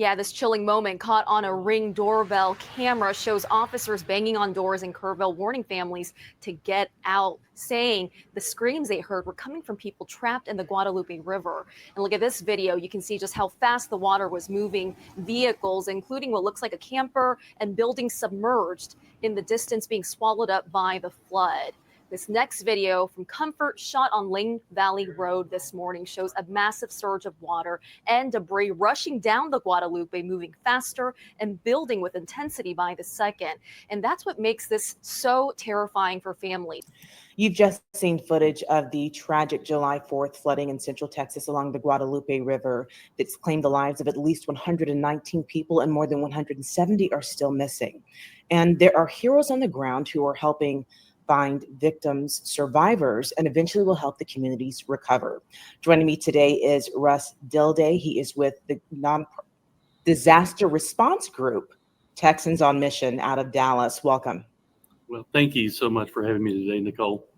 Yeah, this chilling moment caught on a Ring doorbell camera shows officers banging on doors in Kerrville, warning families to get out, saying the screams they heard were coming from people trapped in the Guadalupe River. And look at this video. You can see just how fast the water was moving vehicles, including what looks like a camper and buildings submerged in the distance, being swallowed up by the flood. This next video from Comfort, shot on Lane Valley Road this morning, shows a massive surge of water and debris rushing down the Guadalupe, moving faster and building with intensity by the second. And that's what makes this so terrifying for families. You've just seen footage of the tragic July 4th flooding in central Texas along the Guadalupe River that's claimed the lives of at least 119 people, and more than 170 are still missing. And there are heroes on the ground who are helping find victims, survivors, and eventually will help the communities recover. Joining me today is Russ Dilday. He is with the disaster response group, Texans on Mission, out of Dallas. Welcome. Well, thank you so much for having me today, Nicole.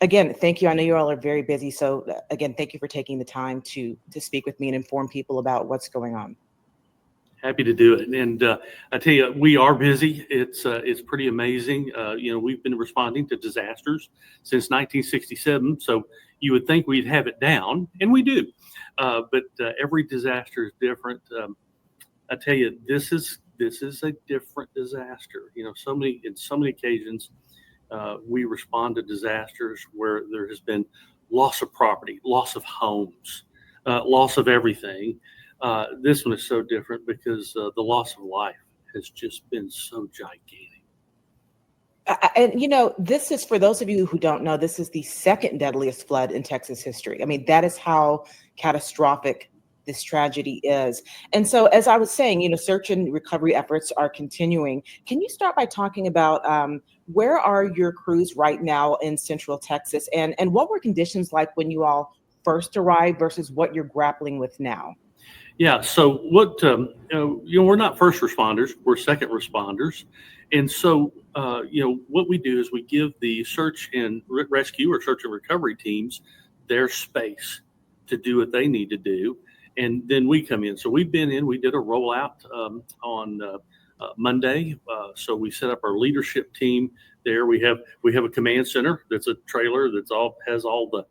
Again, thank you. I know you all are very busy. So again, thank you for taking the time to speak with me and inform people about what's going on. Happy to do it. And I tell you, we are busy. It's pretty amazing. We've been responding to disasters since 1967. So you would think we'd have it down, and we do. But every disaster is different. I tell you, this is a different disaster. In so many occasions, we respond to disasters where there has been loss of property, loss of homes, loss of everything. This one is so different because the loss of life has just been so gigantic. And this is, for those of you who don't know, this is the second deadliest flood in Texas history. I mean, that is how catastrophic this tragedy is. And so, as I was saying, search and recovery efforts are continuing. Can you start by talking about where are your crews right now in Central Texas, and what were conditions like when you all first arrived versus what you're grappling with now? Yeah, so what, we're not first responders, we're second responders. And so, what we do is we give the search and rescue or search and recovery teams their space to do what they need to do. And then we come in. So we've been in, we did a rollout on Monday. So we set up our leadership team there. We have a command center that's a trailer has all the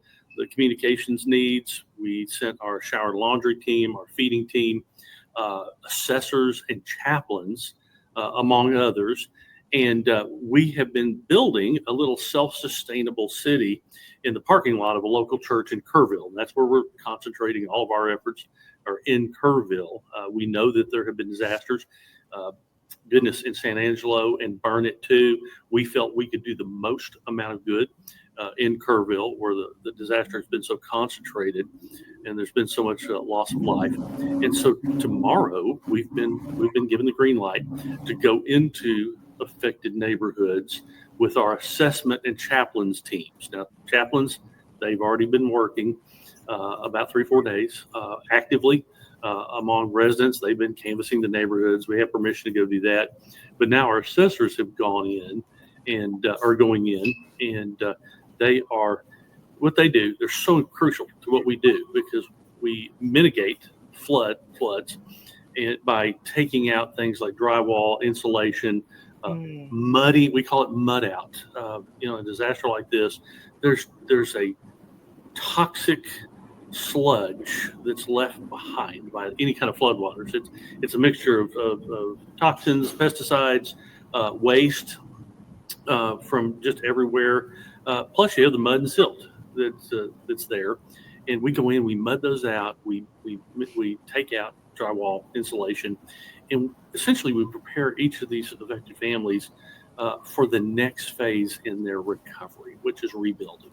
communications needs. We sent our shower and laundry team, our feeding team, assessors and chaplains, among others. And we have been building a little self-sustainable city in the parking lot of a local church in Kerrville. And that's where we're concentrating all of our efforts, are in Kerrville. We know that there have been disasters, goodness, in San Angelo and Burnett too. We felt we could do the most amount of good in Kerrville, where the disaster has been so concentrated and there's been so much loss of life. And so tomorrow we've been given the green light to go into affected neighborhoods with our assessment and chaplains teams. Now, chaplains, they've already been working about 3-4 days actively among residents. They've been canvassing the neighborhoods. We have permission to go do that. But now our assessors have gone in and are going in, and they are, what they do, they're so crucial to what we do, because we mitigate floods and by taking out things like drywall, insulation, muddy, we call it mud out. A disaster like this, there's a toxic sludge that's left behind by any kind of floodwaters. It's a mixture of toxins, pesticides, waste from just everywhere. Plus you have the mud and silt that's there, and we go in, we mud those out, we take out drywall, insulation, and essentially we prepare each of these affected families for the next phase in their recovery, which is rebuilding.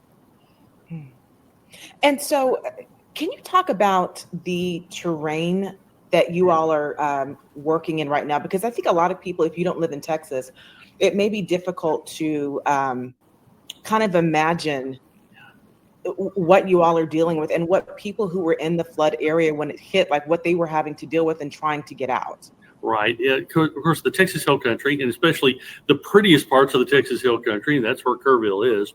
And so, can you talk about the terrain that you all are working in right now? Because I think a lot of people, if you don't live in Texas, it may be difficult to kind of imagine what you all are dealing with and what people who were in the flood area when it hit, like what they were having to deal with and trying to get out. Right. Of course, the Texas Hill Country, and especially the prettiest parts of the Texas Hill Country, and that's where Kerrville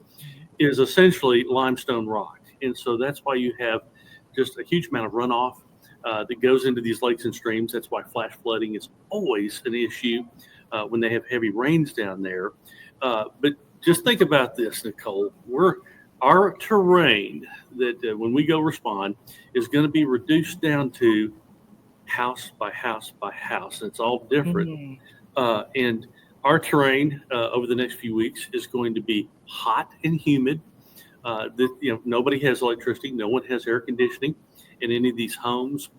is essentially limestone rock. And so that's why you have just a huge amount of runoff that goes into these lakes and streams. That's why flash flooding is always an issue when they have heavy rains down there. But just think about this, Nicole. Our terrain that when we go respond is going to be reduced down to house by house by house. It's all different. And our terrain over the next few weeks is going to be hot and humid. Nobody has electricity. No one has air conditioning in any of these homes.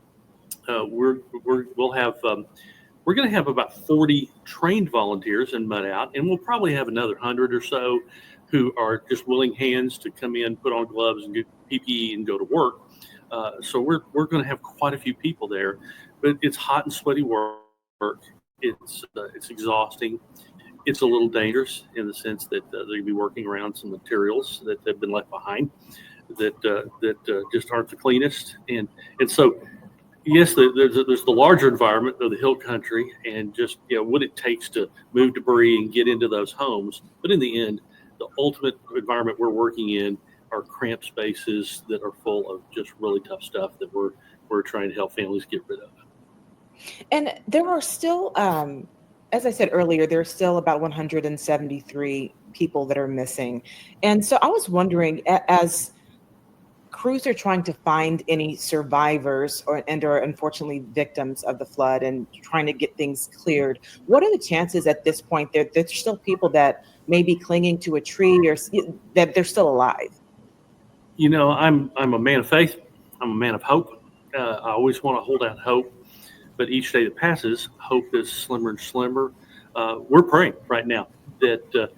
We're going to have about 40 trained volunteers in Mud Out, and we'll probably have another 100 or so who are just willing hands to come in, put on gloves and get PPE and go to work. So we're going to have quite a few people there, but it's hot and sweaty work. It's exhausting. It's a little dangerous in the sense that they're going to be working around some materials that have been left behind that just aren't the cleanest. And so, yes, there's the larger environment of the hill country and just what it takes to move debris and get into those homes. But in the end, the ultimate environment we're working in are cramped spaces that are full of just really tough stuff that we're trying to help families get rid of. And there are still, as I said earlier, there are still about 173 people that are missing. And so I was wondering, as crews are trying to find any survivors or unfortunately victims of the flood and trying to get things cleared, what are the chances at this point that there's still people that may be clinging to a tree or that they're still alive? I'm a man of faith. I'm a man of hope. I always want to hold out hope, but each day that passes, hope is slimmer and slimmer. We're praying right now that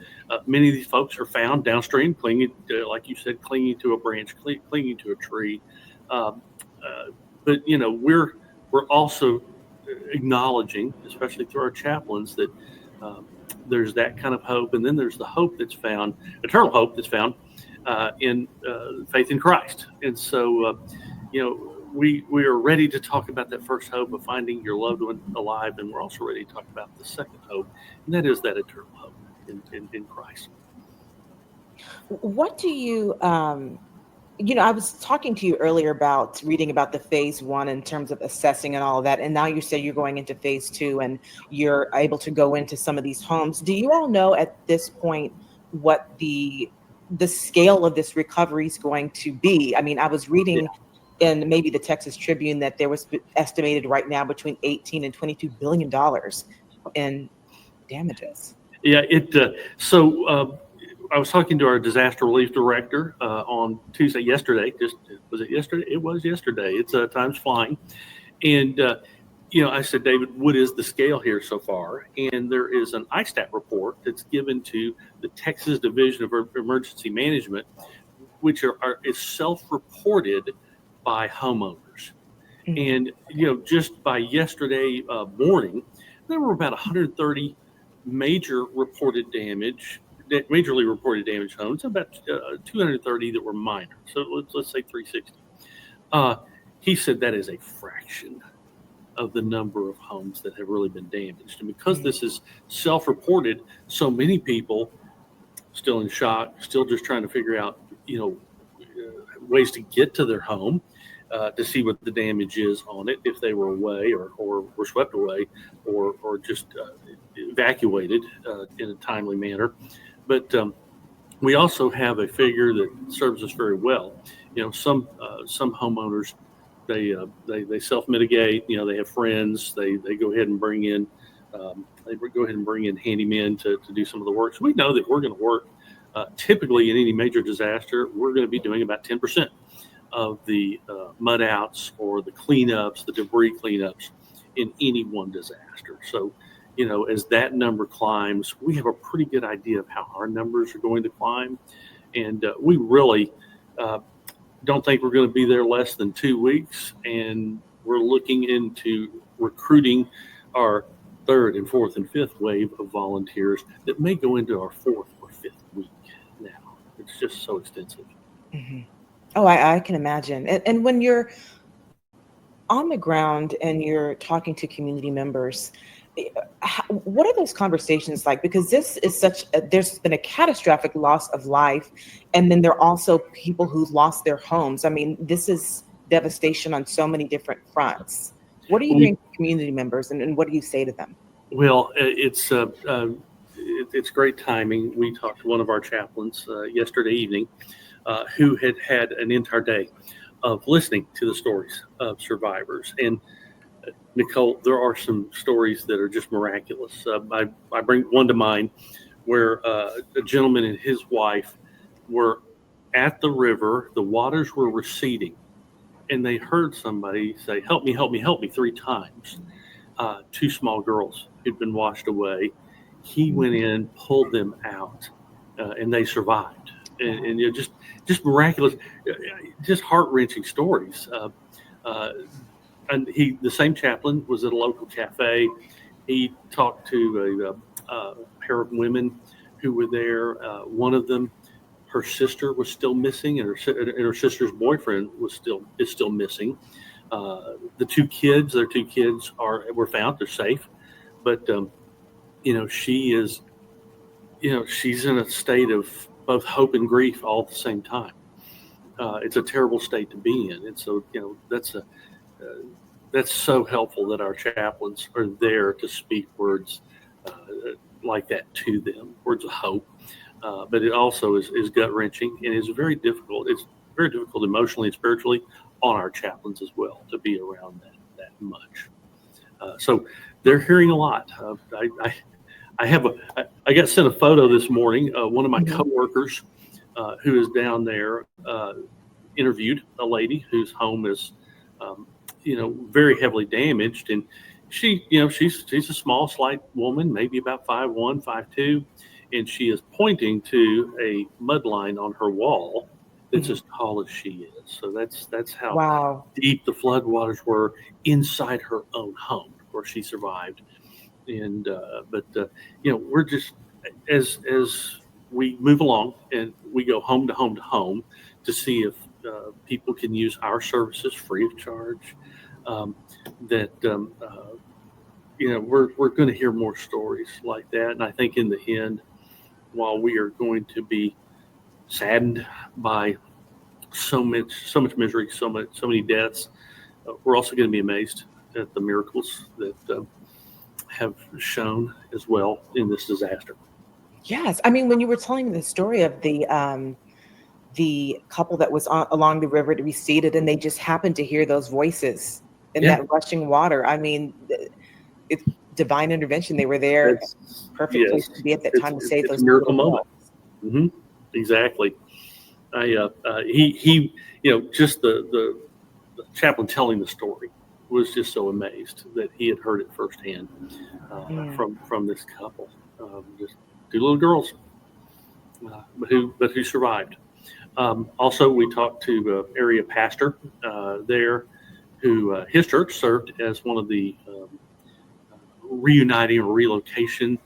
many of these folks are found downstream, clinging, like you said, clinging to a branch, clinging to a tree. But we're also acknowledging, especially through our chaplains, that there's that kind of hope, and then there's the hope that's found, eternal hope that's found in faith in Christ. And so, we are ready to talk about that first hope of finding your loved one alive, and we're also ready to talk about the second hope, and that is that eternal hope in Christ. What do you, I was talking to you earlier about reading about the phase 1 in terms of assessing and all of that, and now you say you're going into phase 2 and you're able to go into some of these homes. Do you all know at this point what the scale of this recovery is going to be? I mean, I was reading in maybe the Texas Tribune that there was estimated right now between $18 and $22 billion in damages. Yeah, I was talking to our disaster relief director on Tuesday, yesterday. Was it yesterday? It was yesterday. It's time's flying. And, I said, David, what is the scale here so far? And there is an ISTAT report that's given to the Texas Division of Emergency Management, which is self-reported by homeowners. And, just by yesterday morning, there were about 130 majorly reported damage homes, about 230 that were minor. So let's say 360. He said that is a fraction of the number of homes that have really been damaged. And because this is self-reported, so many people still in shock, still just trying to figure out, ways to get to their home, to see what the damage is on it, if they were away or were swept away or just evacuated in a timely manner. But we also have a figure that serves us very well. Some homeowners, they self-mitigate. They have friends. They go ahead and bring in handymen to do some of the work. So we know that we're going to work. Typically, in any major disaster, we're going to be doing about 10% of the mud outs or the cleanups, the debris cleanups in any one disaster. So, as that number climbs, we have a pretty good idea of how our numbers are going to climb. And we really don't think we're going to be there less than 2 weeks. And we're looking into recruiting our third and fourth and fifth wave of volunteers that may go into our fourth or fifth week now. It's just so extensive. Mm-hmm. Oh, I can imagine. And when you're on the ground and you're talking to community members, what are those conversations like? Because this is there's been a catastrophic loss of life. And then there are also people who lost their homes. I mean, this is devastation on so many different fronts. What are you We- hearing from community members, and what do you say to them? Well, it's great timing. We talked to one of our chaplains yesterday evening who had had an entire day of listening to the stories of survivors. And Nicole, there are some stories that are just miraculous. I bring one to mind where a gentleman and his wife were at the river, the waters were receding, and they heard somebody say, "Help me, help me, help me," 3 times. Two small girls who'd been washed away. He went in, pulled them out, and they survived. And just miraculous, just heart-wrenching stories. And the same chaplain was at a local cafe. He talked to a pair of women who were there. One of them, her sister was still missing, and her sister's boyfriend is still missing. Their 2 kids were found. They're safe, but she is, she's in a state of both hope and grief all at the same time. It's a terrible state to be in, and so that's so helpful that our chaplains are there to speak words like that to them, words of hope. But it also is gut wrenching, and is very difficult. It's very difficult emotionally and spiritually on our chaplains as well to be around that much. So they're hearing a lot. I got sent a photo this morning. One of my coworkers who is down there interviewed a lady whose home is very heavily damaged, and she's a small, slight woman, maybe about 5'1", 5'2", and she is pointing to a mud line on her wall that's as tall as she is. So that's how deep the floodwaters were inside her own home, where she survived. And we're just as we move along and we go home to home to home to see if people can use our services free of charge. We're going to hear more stories like that, and I think in the end, while we are going to be saddened by so much misery, so many deaths, we're also going to be amazed at the miracles that have shown as well in this disaster. Yes, I mean, when you were telling the story of the couple that was along the river to be seated, and they just happened to hear those voices in that rushing water. I mean, it's divine intervention. They were there, perfect place to be at that time to save those miracle moment. Mm-hmm. Exactly. Just the chaplain telling the story was just so amazed that he had heard it firsthand from this couple, just 2 little girls, but who survived. Also, we talked to area pastor there, who his church served as one of the reuniting or relocation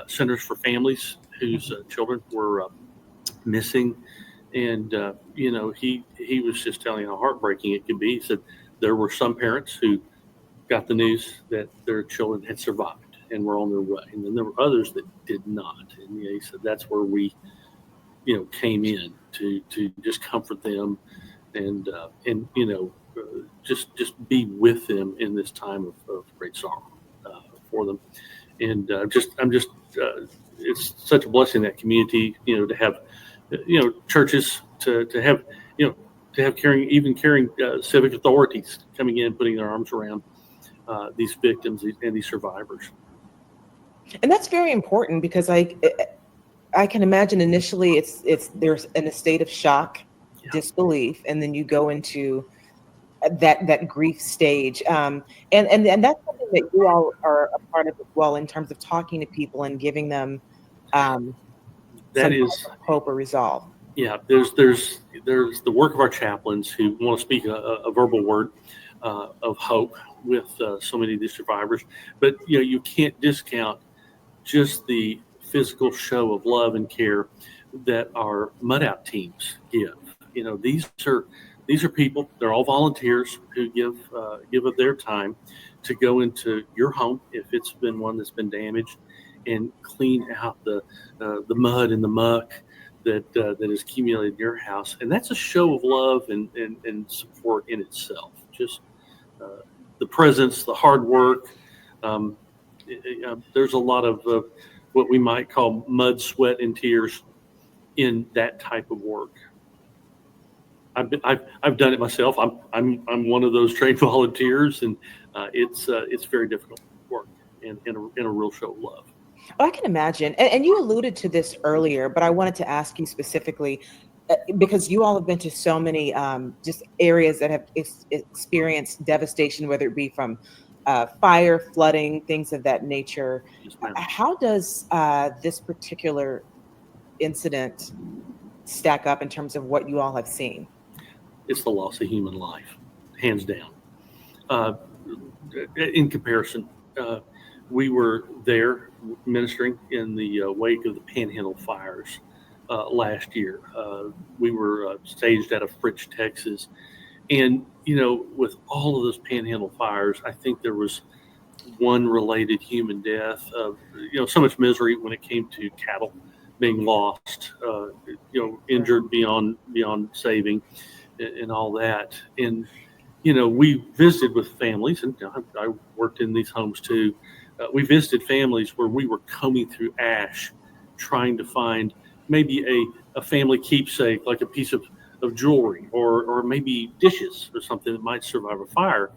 centers for families whose children were missing. And he was just telling how heartbreaking it could be. He said there were some parents who got the news that their children had survived and were on their way, and then there were others that did not. And he said that's where we came in to just comfort them and just be with them in this time of great sorrow for them. And it's such a blessing, that community, to have churches, to have caring civic authorities coming in, putting their arms around these victims and these survivors. And that's very important, because I can imagine initially there's in a state of shock, disbelief, and then you go into that grief stage. And that's something that you all are a part of as well, in terms of talking to people and giving them that is hope or resolve. Yeah, there's the work of our chaplains who want to speak a verbal word of hope with so many of these survivors. But you can't discount just the physical show of love and care that our mud out teams give. These are people. They're all volunteers who give of their time to go into your home if it's been one that's been damaged, and clean out the mud and the muck that is accumulated in your house, and that's a show of love and support in itself. Just the presence, the hard work. Um, there's a lot of what we might call mud, sweat, and tears in that type of work. I've done it myself. I'm one of those trained volunteers, and it's very difficult work and a real show of love. Oh, I can imagine. And you alluded to this earlier, but I wanted to ask you specifically because you all have been to so many just areas that have experienced devastation, whether it be from fire, flooding, things of that nature. Yes, ma'am. How does this particular incident stack up in terms of what you all have seen? It's the loss of human life, hands down. In comparison, we were there ministering in the wake of the Panhandle fires last year. We were staged out of Fritch, Texas. And, with all of those Panhandle fires, I think there was one related human death of, so much misery when it came to cattle being lost, injured beyond saving and all that. And, we visited with families, and I worked in these homes too. We visited families where we were combing through ash, trying to find maybe a family keepsake, like a piece of jewelry or maybe dishes or something that might survive a fire.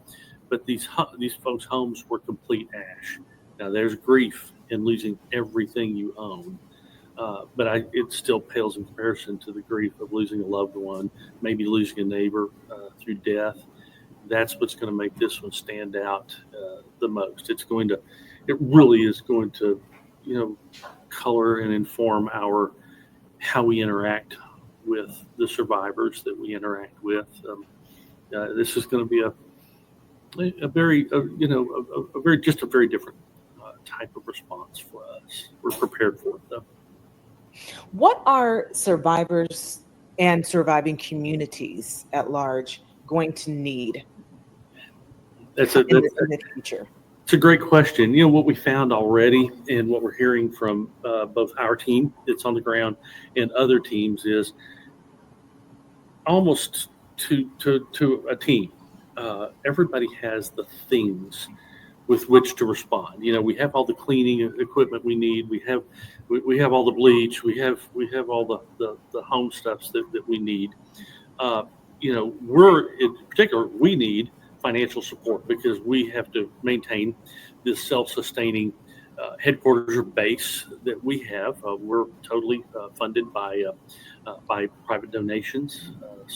But these folks' homes were complete ash. Now, there's grief in losing everything you own. But it still pales in comparison to the grief of losing a loved one, maybe losing a neighbor through death. That's what's going to make this one stand out the most. It really is going to, color and inform how we interact with the survivors that we interact with. This is going to be a very different type of response for us. We're prepared for it, though. What are survivors and surviving communities at large going to need in the future? It's a great question. What we found already and what we're hearing from both our team that's on the ground and other teams is almost to a team. Everybody has the things with which to respond. We have all the cleaning equipment we need. We have all the bleach. We have all the home stuffs that we need. We're in particular, we need financial support because we have to maintain this self-sustaining headquarters or base that we have. We're totally funded by private donations,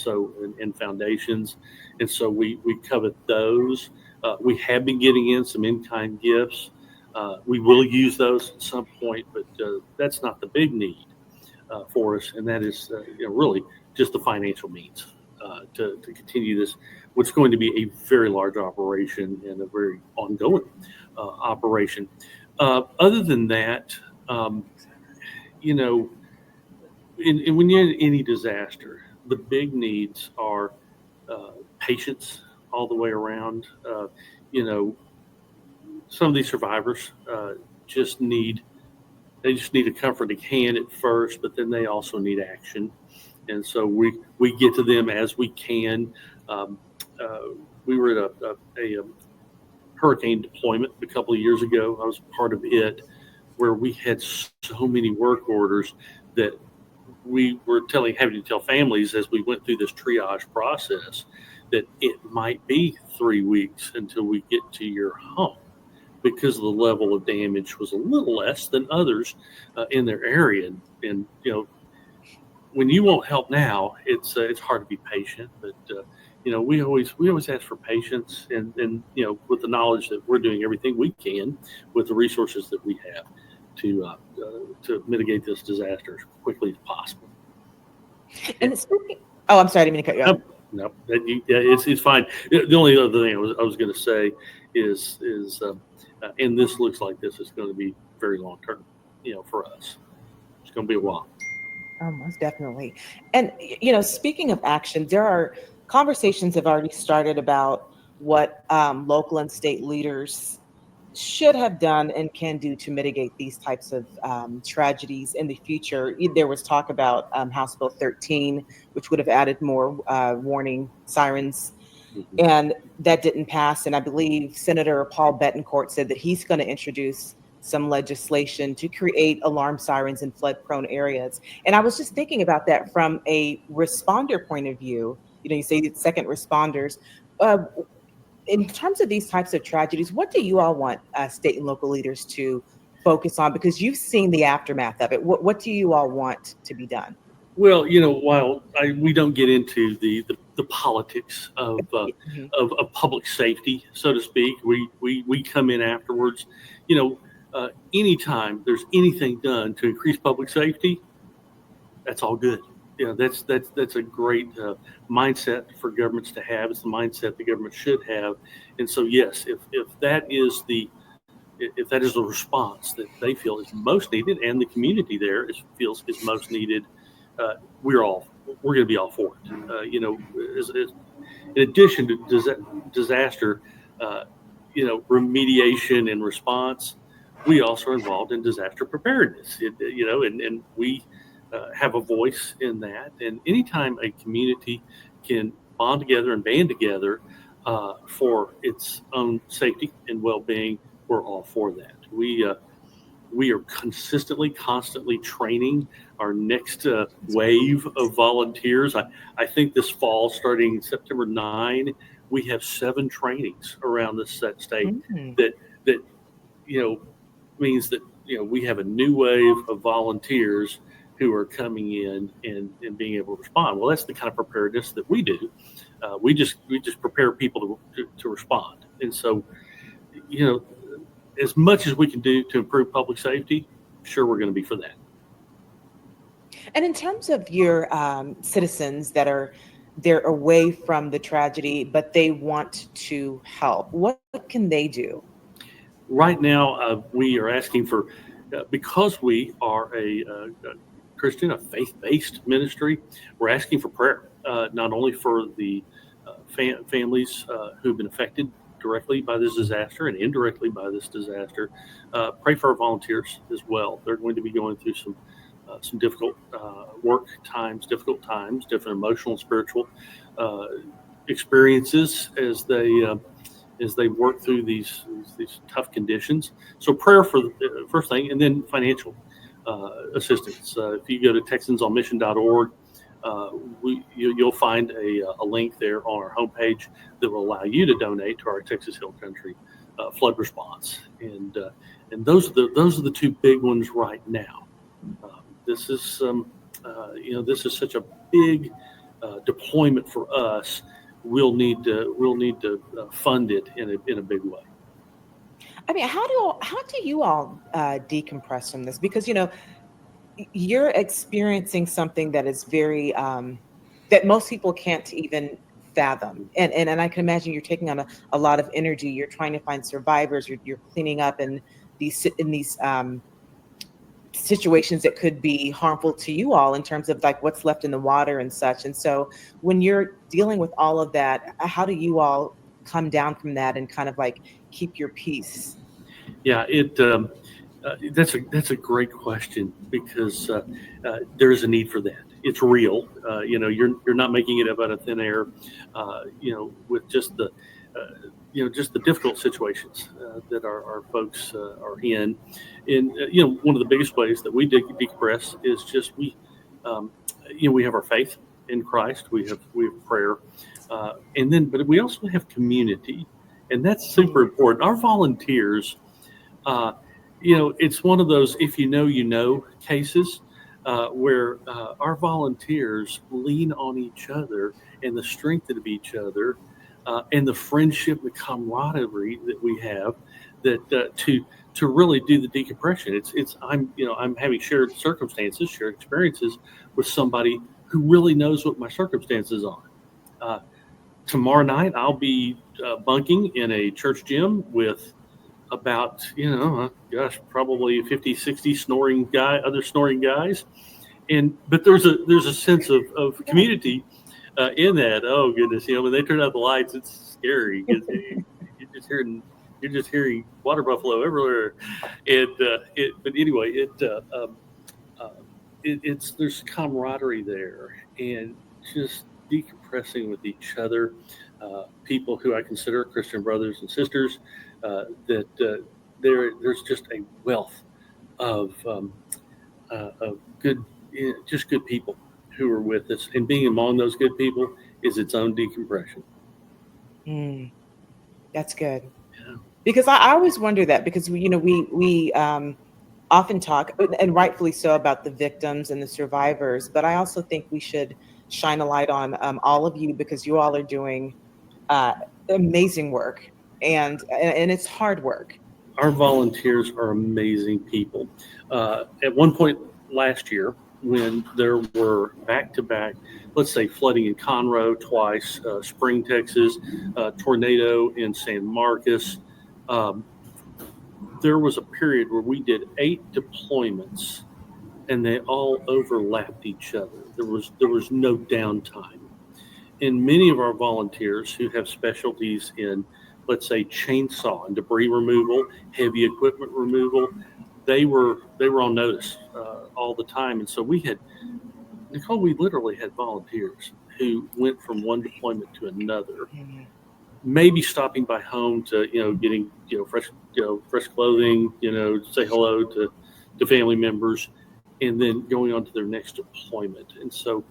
and foundations, and so we covet those. We have been getting in some in-kind gifts. We will use those at some point, but that's not the big need for us, and that is really just the financial means to continue this, what's going to be a very large operation and a very ongoing operation. Other than that, when you're in any disaster, the big needs are patience all the way around. Some of these survivors just need a comforting hand at first, but then they also need action. And so we get to them as we can. We were at a hurricane deployment a couple of years ago. I was part of it, where we had so many work orders that we were having to tell families as we went through this triage process that it might be 3 weeks until we get to your home, because the level of damage was a little less than others in their area. And when you want help now, it's hard to be patient. But we always ask for patience, and with the knowledge that we're doing everything we can with the resources that we have to mitigate this disaster as quickly as possible. And I'm sorry, I didn't mean to cut you off. No, it's fine. The only other thing I was going to say is and this looks like this is going to be very long term, for us. It's going to be a while. Oh, most definitely. And, speaking of action, there are conversations have already started about what local and state leaders should have done and can do to mitigate these types of tragedies in the future? There was talk about House Bill 13, which would have added more warning sirens, Mhm. and that didn't pass. And I believe Senator Paul Betancourt said that he's going to introduce some legislation to create alarm sirens in flood-prone areas. And I was just thinking about that from a responder point of view. You say it's second responders. Uh, in terms of these types of tragedies, what do you all want state and local leaders to focus on? Because you've seen the aftermath of it. What do you all want to be done? Well, while we don't get into the politics Mhm. of public safety, so to speak, we come in afterwards. Anytime there's anything done to increase public safety, that's all good. That's a great mindset for governments to have. It's the mindset the government should have. And so, yes, if that is the response that they feel is most needed, and the community there feels is most needed, we're going to be all for it. In addition to disaster, remediation and response, we also are involved in disaster preparedness. And we have a voice in that. And anytime a community can bond together and band together for its own safety and well-being, we're all for that. We are constantly training our next wave of volunteers. I think this fall, starting September 9, we have 7 trainings around the state Mhm. that means that we have a new wave of volunteers who are coming in and being able to respond. Well, that's the kind of preparedness that we do. We just prepare people to respond. And so, as much as we can do to improve public safety, sure, we're going to be for that. And in terms of your citizens they're away from the tragedy, but they want to help, what can they do? Right now, we are asking for, because we are a Christian, a faith-based ministry, we're asking for prayer, not only for the families who've been affected directly by this disaster and indirectly by this disaster. Pray for our volunteers as well. They're going to be going through some difficult difficult times, different emotional and spiritual experiences as they work through these tough conditions. So prayer for the first thing, and then financial assistance. If you go to texansonmission.org, you'll find a link there on our homepage that will allow you to donate to our Texas Hill Country flood response. And those are the 2 big ones right now. This is such a big deployment for us. We'll need to fund it in a big way. I mean, how do you all decompress from this? Because you're experiencing something that is very that most people can't even fathom, and I can imagine you're taking on a lot of energy. You're trying to find survivors. You're cleaning up in these situations that could be harmful to you all in terms of like what's left in the water and such. And so when you're dealing with all of that, how do you all come down from that and kind of like keep your peace? Yeah, that's a great question, because there is a need for that. It's real. You're not making it up out of thin air. With just the difficult situations that our folks are in. And one of the biggest ways that we decompress is just we have our faith in Christ. We have prayer, but we also have community, and that's super important. Our volunteers. It's one of those if you know cases where our volunteers lean on each other and the strength of each other and the friendship, the camaraderie that we have that to really do the decompression. I'm having shared experiences with somebody who really knows what my circumstances are. Tomorrow night I'll be bunking in a church gym with about probably 50, 60 other snoring guys, but there's a sense of community in that. Oh goodness, when they turn out the lights, it's scary. You're just hearing You're just hearing water buffalo everywhere, and but anyway, it's there's camaraderie there, and just decompressing with each other. People who I consider Christian brothers and sisters, that there's just a wealth of good, just good people who are with us, and being among those good people is its own decompression. That's good. Yeah. Because I always wonder that, because we often talk, and rightfully so, about the victims and the survivors, but I also think we should shine a light on all of you, because you all are doing amazing work, and it's hard work. Our volunteers are amazing people. At one point last year, when there were back-to-back, let's say flooding in Conroe twice, Spring, Texas, tornado in San Marcos, there was a period where we did 8 deployments, and they all overlapped each other. There was no downtime. And many of our volunteers who have specialties in, let's say, chainsaw and debris removal, heavy equipment removal, they were on notice all the time. And so we literally had volunteers who went from one deployment to another, maybe stopping by home to, getting, fresh clothing, say hello to family members, and then going on to their next deployment. And so,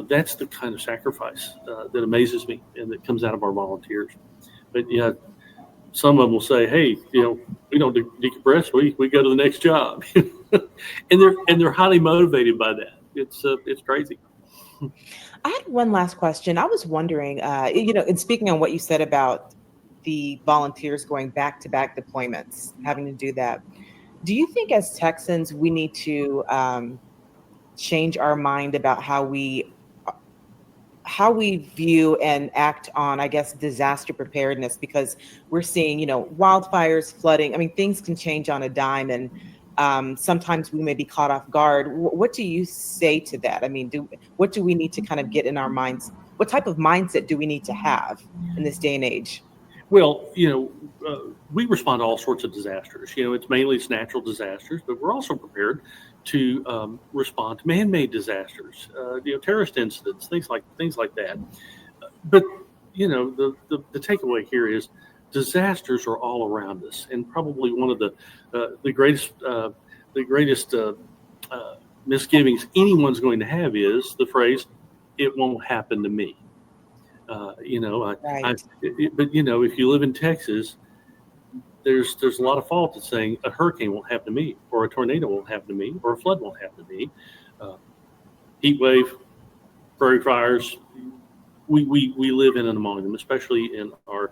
that's the kind of sacrifice that amazes me and that comes out of our volunteers. But some of them will say, "Hey, we don't decompress. We go to the next job," and they're highly motivated by that. It's crazy. I had one last question. I was wondering, and speaking on what you said about the volunteers going back-to-back deployments, having to do that, do you think as Texans we need to change our mind about how we view and act on, I guess, disaster preparedness? Because we're seeing, wildfires, flooding. I mean, things can change on a dime, and sometimes we may be caught off guard. What do you say to that? I mean, what do we need to kind of get in our minds? What type of mindset do we need to have in this day and age? Well, we respond to all sorts of disasters. It's natural disasters, but we're also prepared to respond to man-made disasters, terrorist incidents, things like that. But the takeaway here is disasters are all around us, and probably one of the greatest misgivings anyone's going to have is the phrase, "It won't happen to me." Right. But if you live in Texas, there's a lot of fault in saying a hurricane won't happen to me, or a tornado won't happen to me, or a flood won't happen to me. Heat wave, prairie fires, we live in and among them, especially in our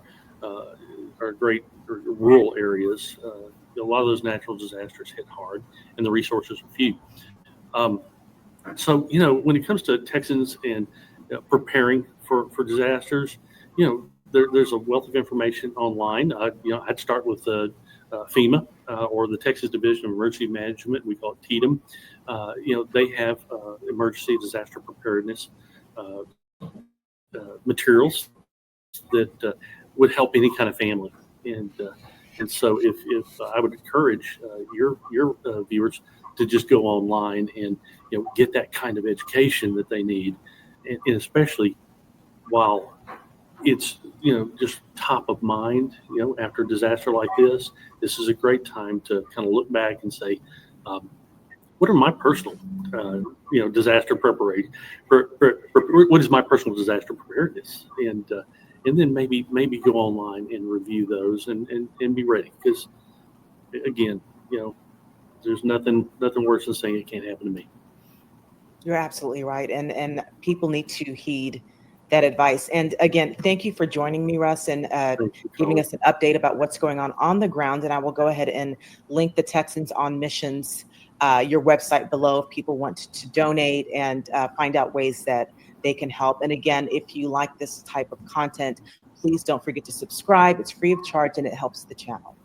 great rural areas. A lot of those natural disasters hit hard, and the resources are few. So when it comes to Texans and preparing for disasters, there's a wealth of information online. I'd start with FEMA or the Texas Division of Emergency Management. We call it TDEM. They have emergency disaster preparedness materials that would help any kind of family. And so if I would encourage your viewers to just go online and get that kind of education that they need, and especially while it's just top of mind, after a disaster like this is a great time to kind of look back and say, what are my personal disaster preparation? What is my personal disaster preparedness? And then maybe go online and review those and be ready, because again, there's nothing worse than saying it can't happen to me. You're absolutely right, and people need to heed that advice. And again, thank you for joining me, Russ, and giving us an update about what's going on the ground. And I will go ahead and link the Texans on Missions, your website below, if people want to donate and find out ways that they can help. And again, if you like this type of content, please don't forget to subscribe. It's free of charge and it helps the channel.